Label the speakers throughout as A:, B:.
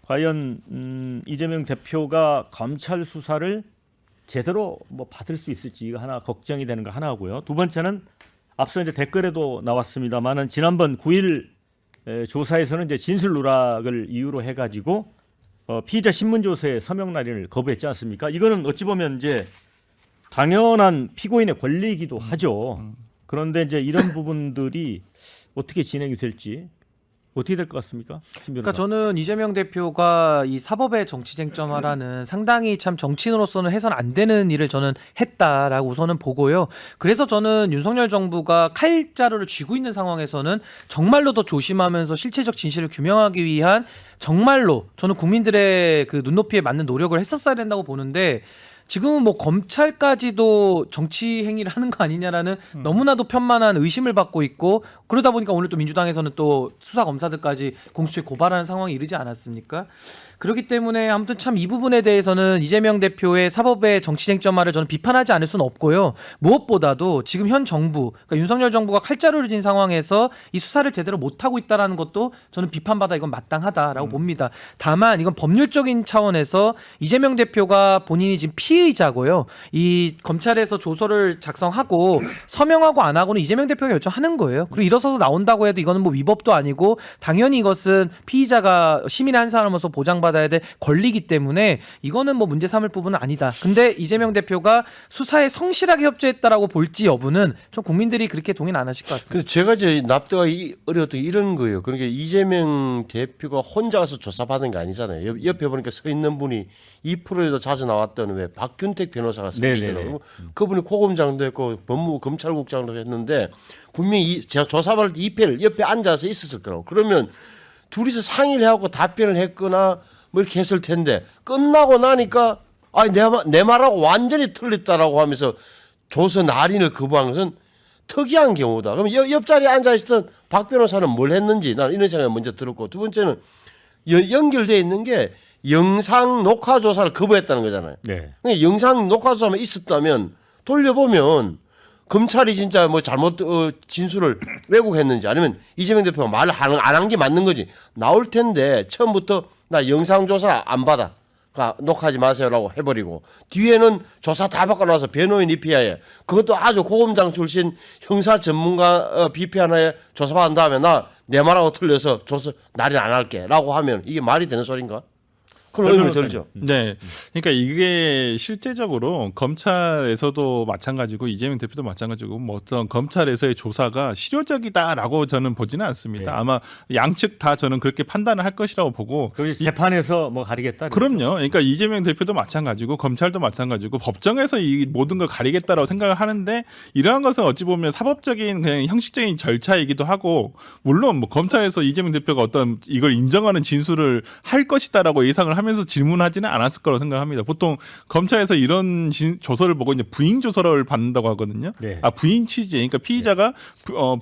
A: 과연 이재명 대표가 검찰 수사를 제대로 뭐 받을 수 있을지 이거 하나 걱정이 되는 거 하나고요. 두 번째는 앞서 이제 댓글에도 나왔습니다만은 지난번 9일 조사에서는 이제 진술 누락을 이유로 해가지고 피의자 신문 조서에 서명 날인을 거부했지 않습니까? 이거는 어찌 보면 이제 당연한 피고인의 권리이기도 하죠. 그런데 이제 이런 부분들이 어떻게 진행이 될지 어떻게 될 것 같습니까?
B: 그러니까 저는 이재명 대표가 이 사법의 정치 쟁점화라는 상당히 참 정치인으로서는 해서는 안 되는 일을 저는 했다라고 우선은 보고요. 그래서 저는 윤석열 정부가 칼자루를 쥐고 있는 상황에서는 정말로 더 조심하면서 실체적 진실을 규명하기 위한 정말로 저는 국민들의 그 눈높이에 맞는 노력을 했었어야 된다고 보는데 지금은 뭐 검찰까지도 정치 행위를 하는 거 아니냐라는 너무나도 편만한 의심을 받고 있고 그러다 보니까 오늘 또 민주당에서는 또 수사 검사들까지 공수처에 고발하는 상황이 이르지 않았습니까? 그렇기 때문에 아무튼 참 이 부분에 대해서는 이재명 대표의 사법의 정치 쟁점화를 저는 비판하지 않을 수는 없고요. 무엇보다도 지금 현 정부, 그러니까 윤석열 정부가 칼자루를 진 상황에서 이 수사를 제대로 못하고 있다는 것도 저는 비판받아 이건 마땅하다라고 봅니다. 다만 이건 법률적인 차원에서 이재명 대표가 본인이 지금 피의자고요. 이 검찰에서 조서를 작성하고 서명하고 안 하고는 이재명 대표가 결정하는 거예요. 그리고 일어서서 나온다고 해도 이거는 뭐 위법도 아니고 당연히 이것은 피의자가 시민의 한 사람으로서 보장받아야 될 권리이기 때문에 이거는 뭐 문제 삼을 부분은 아니다. 근데 이재명 대표가 수사에 성실하게 협조했다라고 볼지 여부는 좀 국민들이 그렇게 동의는 안 하실 것 같습니다.
C: 근데 제가 이제 납득하기 어려웠던 게 이런 거예요. 그러니까 이재명 대표가 혼자 가서 조사받은 게 아니잖아요. 옆에 보니까 서 있는 분이 2%에도 자주 나왔던 왜 박균택 변호사가 서 계시잖아요. 그분이 고검장도 했고 법무부 검찰국장도 했는데 분명히 제가 조사받을 때 이패를 옆에 앉아서 있었을 거라고. 그러면 둘이서 상의를 하고 답변을 했거나 뭐 이렇게 했을 텐데 끝나고 나니까 내 말하고 완전히 틀렸다라고 하면서 조서 날인을 거부한 것은 특이한 경우다. 그럼 옆자리에 앉아있던 박 변호사는 뭘 했는지 나는 이런 생각이 먼저 들었고 두 번째는 연결되어 있는 게 영상 녹화 조사를 거부했다는 거잖아요.
A: 네.
C: 그러니까 영상 녹화 조사만 있었다면 돌려보면 검찰이 진짜 뭐 잘못 진술을 왜곡했는지 아니면 이재명 대표가 말을 안 한 게 맞는 거지 나올 텐데 처음부터 나 영상 조사 안 받아. 그러니까 녹화하지 마세요라고 해버리고 뒤에는 조사 다 받고 나서 변호인 입회하에 그것도 아주 고검장 출신 형사 전문가 비피 하나에 조사받은 다음에 나 내 말하고 틀려서 조사 날이 안 할게라고 하면 이게 말이 되는 소린가? 그런 의미 들죠.
D: 네, 그러니까 이게 실제적으로 검찰에서도 마찬가지고 이재명 대표도 마찬가지고 뭐 어떤 검찰에서의 조사가 실효적이다라고 저는 보지는 않습니다.
A: 네.
D: 아마 양측 다 저는 그렇게 판단을 할 것이라고 보고.
A: 그럼 재판에서 뭐 가리겠다.
D: 그럼요. 그러니까 이재명 대표도 마찬가지고 검찰도 마찬가지고 법정에서 이 모든 걸 가리겠다라고 생각을 하는데 이러한 것은 어찌 보면 사법적인 그냥 형식적인 절차이기도 하고 물론 뭐 검찰에서 이재명 대표가 어떤 이걸 인정하는 진술을 할 것이다라고 예상을 하면서 질문하지는 않았을 거라고 생각합니다. 보통 검찰에서 이런 조서를 보고 이제 부인 조서를 받는다고 하거든요.
A: 네.
D: 부인 취지, 그러니까 피의자가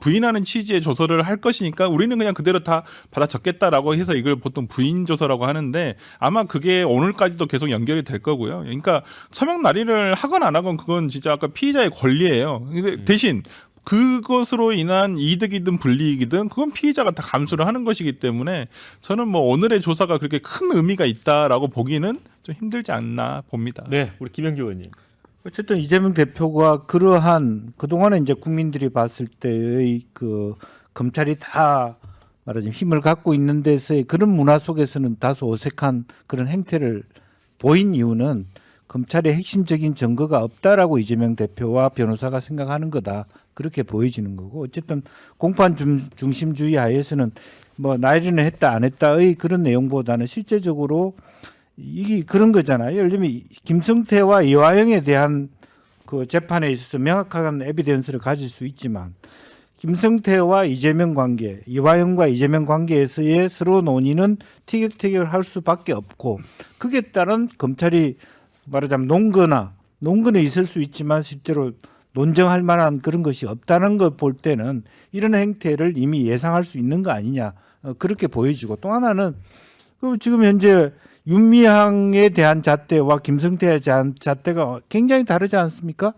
D: 부인하는 취지의 조서를 할 것이니까 우리는 그냥 그대로 다 받아 적겠다라고 해서 이걸 보통 부인 조서라고 하는데 아마 그게 오늘까지도 계속 연결이 될 거고요. 그러니까 서명 날인을 하건 안 하건 그건 진짜 아까 피의자의 권리예요. 근데 대신 그것으로 인한 이득이든 불이익이든 그건 피의자가 다 감수를 하는 것이기 때문에 저는 뭐 오늘의 조사가 그렇게 큰 의미가 있다라고 보기는 좀 힘들지 않나 봅니다.
A: 네, 우리 김영주 의원님.
E: 어쨌든 이재명 대표가 그러한 그동안에 이제 국민들이 봤을 때의 그 검찰이 다 말하자면 힘을 갖고 있는 데서의 그런 문화 속에서는 다소 어색한 그런 행태를 보인 이유는 검찰의 핵심적인 증거가 없다라고 이재명 대표와 변호사가 생각하는 거다. 그렇게 보여지는 거고 어쨌든 공판 중심주의 하에서는 뭐 날인을 했다 안 했다의 그런 내용보다는 실제적으로 이게 그런 거잖아요. 예를 들면 김성태와 이화영에 대한 그 재판에 있어서 명확한 에비던스를 가질 수 있지만 김성태와 이재명 관계, 이화영과 이재명 관계에서의 서로 논의는 티격태격을 할 수밖에 없고 그에 따른 검찰이 말하자면 논거는 있을 수 있지만 실제로 논정할 만한 그런 것이 없다는 걸 볼 때는 이런 행태를 이미 예상할 수 있는 거 아니냐 그렇게 보여지고 또 하나는 지금 현재 윤미향에 대한 잣대와 김성태에 대한 잣대가 굉장히 다르지 않습니까?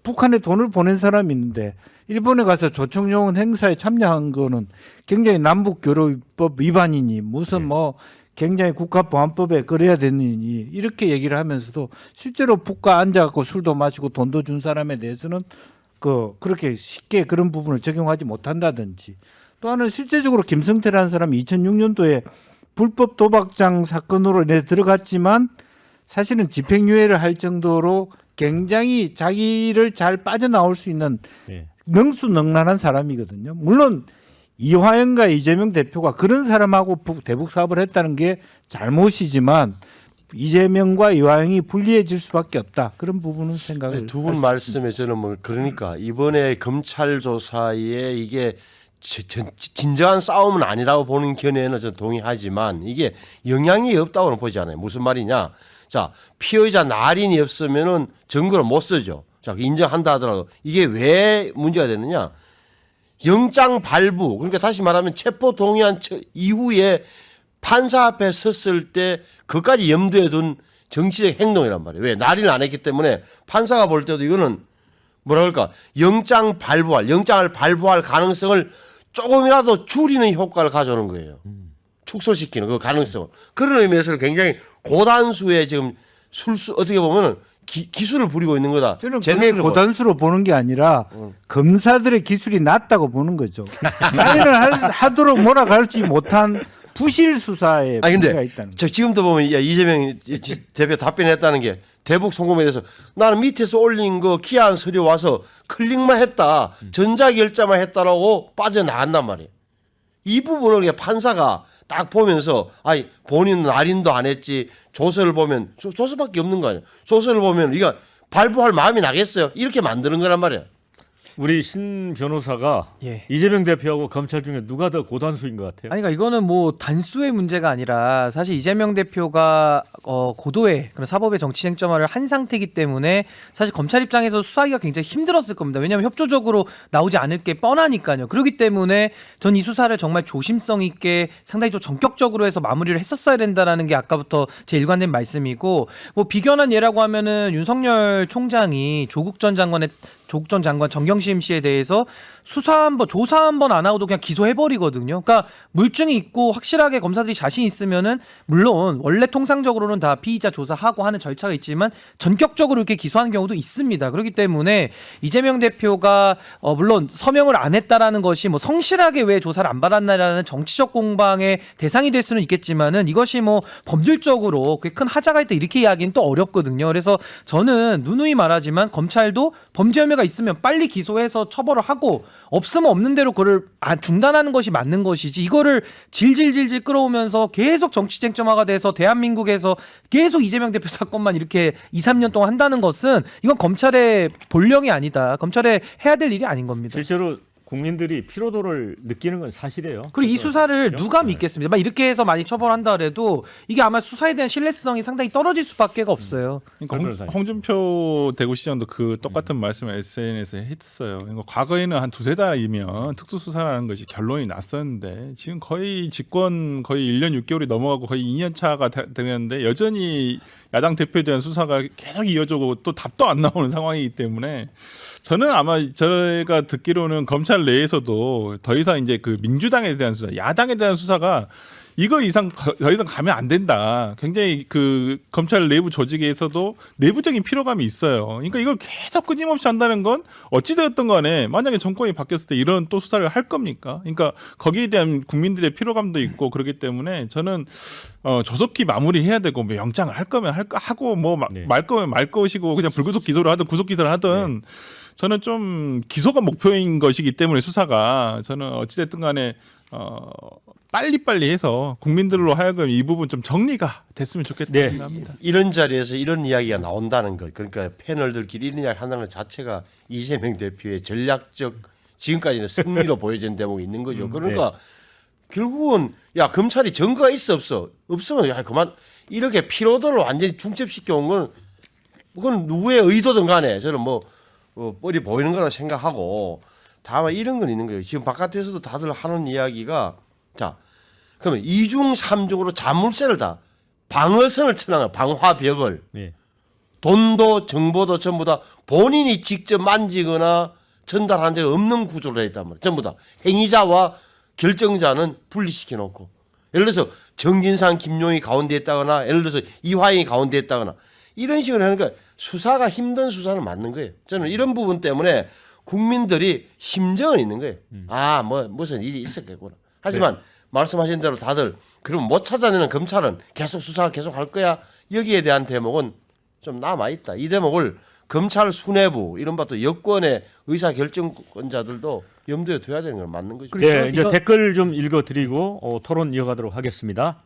E: 북한에 돈을 보낸 사람이 있는데 일본에 가서 조총련 행사에 참여한 거는 굉장히 남북교류법 위반이니 무슨 뭐 굉장히 국가보안법에 그래야 되느니 이렇게 얘기를 하면서도 실제로 북과 앉아갖고 술도 마시고 돈도 준 사람에 대해서는 그렇게 쉽게 그런 부분을 적용하지 못한다든지 또 하나는 실제적으로 김성태라는 사람이 2006년도에 불법 도박장 사건으로 인해 들어갔지만 사실은 집행유예를 할 정도로 굉장히 자기를 잘 빠져나올 수 있는
A: 예.
E: 명수능란한 사람이거든요. 물론 이화영과 이재명 대표가 그런 사람하고 대북 사업을 했다는 게 잘못이지만 이재명과 이화영이 불리해질 수밖에 없다. 그런 부분은 생각을
C: 두 분 말씀에 저는 뭐 그러니까 이번에 검찰 조사에 이게 진정한 싸움은 아니라고 보는 견해는 저는 동의하지만 이게 영향이 없다고는 보지 않아요. 무슨 말이냐? 자, 피의자 날인이 없으면은 증거를 못 쓰죠. 자, 인정한다 하더라도 이게 왜 문제가 되느냐? 영장 발부, 그러니까 다시 말하면 체포 동의안 이후에 판사 앞에 섰을 때 그것까지 염두에 둔 정치적 행동이란 말이에요. 왜? 날인을 안 했기 때문에 판사가 볼 때도 이거는 뭐라 그럴까? 영장을 발부할 가능성을 조금이라도 줄이는 효과를 가져오는 거예요. 축소시키는 그 가능성을. 그런 의미에서 굉장히 고단수의 지금 어떻게 보면 기술을 부리고 있는 거다.
E: 저는 그게 고단수로 보는 게 아니라 검사들의 기술이 낮다고 보는 거죠. 라인을 하도록 몰아갈지 못한 부실 수사에 문제가 있다는 거죠.
C: 지금도 보면 이재명 대표 답변했다는 게 대북 송금에 대해서 나는 밑에서 올린 거 기한 서류 와서 클릭만 했다. 전자결제만 했다라고 빠져나간단 말이에요. 이 부분을 그냥 판사가 딱 보면서 아니 본인은 날인도 안 했지 조서를 보면 조서밖에 없는 거 아니에요. 조서를 보면 이거 발부할 마음이 나겠어요. 이렇게 만드는 거란 말이에요.
A: 우리 신 변호사가
B: 예.
A: 이재명 대표하고 검찰 중에 누가 더 고단수인 것 같아요?
B: 아니 그러니까 이거는 뭐 단수의 문제가 아니라 사실 이재명 대표가 고도의 그런 사법의 정치 쟁점화를 한 상태이기 때문에 사실 검찰 입장에서 수사하기가 굉장히 힘들었을 겁니다. 왜냐하면 협조적으로 나오지 않을 게 뻔하니까요. 그렇기 때문에 전 이 수사를 정말 조심성 있게 상당히 좀 전격적으로 해서 마무리를 했었어야 된다라는 게 아까부터 제 일관된 말씀이고 뭐 비견한 예라고 하면은 윤석열 총장이 조국 전 장관 정경심 씨에 대해서 조사 한 번 안 하고도 그냥 기소해버리거든요. 그러니까 물증이 있고 확실하게 검사들이 자신 있으면은 물론 원래 통상적으로는 다 피의자 조사하고 하는 절차가 있지만 전격적으로 이렇게 기소하는 경우도 있습니다. 그렇기 때문에 이재명 대표가 물론 서명을 안 했다라는 것이 뭐 성실하게 왜 조사를 안 받았나라는 정치적 공방의 대상이 될 수는 있겠지만은 이것이 뭐 법률적으로 그게 큰 하자가 있다 이렇게 이야기는 또 어렵거든요. 그래서 저는 누누이 말하지만 검찰도 범죄 혐의가 있으면 빨리 기소해서 처벌을 하고 없으면 없는 대로 그걸 중단하는 것이 맞는 것이지 이거를 질질질질 끌어오면서 계속 정치 쟁점화가 돼서 대한민국에서 계속 이재명 대표 사건만 이렇게 2, 3년 동안 한다는 것은 이건 검찰의 본령이 아니다. 검찰에 해야 될 일이 아닌 겁니다.
A: 실제로 국민들이 피로도를 느끼는 건 사실이에요.
B: 그리고 이 수사를
A: 그렇죠?
B: 누가 믿겠습니까? 막 이렇게 해서 많이 처벌한다 그래도 이게 아마 수사에 대한 신뢰성이 상당히 떨어질 수밖에 없어요.
D: 그러니까 홍준표 대구시장도 그 똑같은 말씀을 SNS에 했어요. 그러니까 과거에는 한 두세 달이면 특수수사라는 것이 결론이 났었는데 지금 거의 집권 거의 1년 6개월이 넘어가고 거의 2년 차가 되는데 여전히 야당 대표에 대한 수사가 계속 이어지고 또 답도 안 나오는 상황이기 때문에 저는 아마 저희가 듣기로는 검찰 내에서도 더 이상 이제 그 민주당에 대한 수사, 야당에 대한 수사가 이거 이상 더 이상 가면 안 된다. 굉장히 그 검찰 내부 조직에서도 내부적인 피로감이 있어요. 그러니까 이걸 계속 끊임없이 한다는 건 어찌되었던 간에 만약에 정권이 바뀌었을 때 이런 또 수사를 할 겁니까? 그러니까 거기에 대한 국민들의 피로감도 있고 그렇기 때문에 저는 조속히 마무리해야 되고 뭐 영장을 할 거면 하고 뭐 말 거면 말 것이고 그냥 불구속 기소를 하든 구속 기소를 하든 저는 좀 기소가 목표인 것이기 때문에 수사가 저는 어찌됐든 간에 빨리빨리 해서 국민들로 하여금 이 부분 좀 정리가 됐으면 좋겠다는 생각합니다.
C: 이런 자리에서 이런 이야기가 나온다는 것, 그러니까 패널들끼리 이런 이야기 한다는 것 자체가 이재명 대표의 전략적 지금까지는 승리로 보여진 대목이 있는 거죠. 그러니까 결국은 야 검찰이 증거가 있어 없어? 없으면 야 그만 이렇게 피로도를 완전히 중첩시켜 온 건 그건 누구의 의도든 간에 저는 뭐 뻔히 보이는 거라 생각하고 다만 이런 건 있는 거예요. 지금 바깥에서도 다들 하는 이야기가 자 그러면 2중 3중으로 자물쇠를 다 방어선을 쳐놔요. 방화벽을.
A: 네.
C: 돈도 정보도 전부 다 본인이 직접 만지거나 전달한 적이 없는 구조로 돼 있단 말이에요. 전부 다 행위자와 결정자는 분리시켜 놓고 예를 들어서 정진상, 김용이 가운데 있다거나 예를 들어서 이화영이 가운데 있다거나 이런 식으로 하니까 수사가 힘든 수사는 맞는 거예요. 저는 이런 부분 때문에 국민들이 심정은 있는 거예요. 아, 뭐 무슨 일이 있었겠구나. 하지만 말씀하신 대로 다들 그럼 못 찾아내는 검찰은 계속 수사를 계속 할 거야. 여기에 대한 대목은 좀 남아 있다. 이 대목을 검찰 수뇌부 이른바 또 여권의 의사 결정권자들도 염두에 둬야 되는 건 맞는 거죠.
B: 그렇죠.
A: 네, 이제
B: 이거-
A: 댓글 좀 읽어드리고 토론 이어가도록 하겠습니다.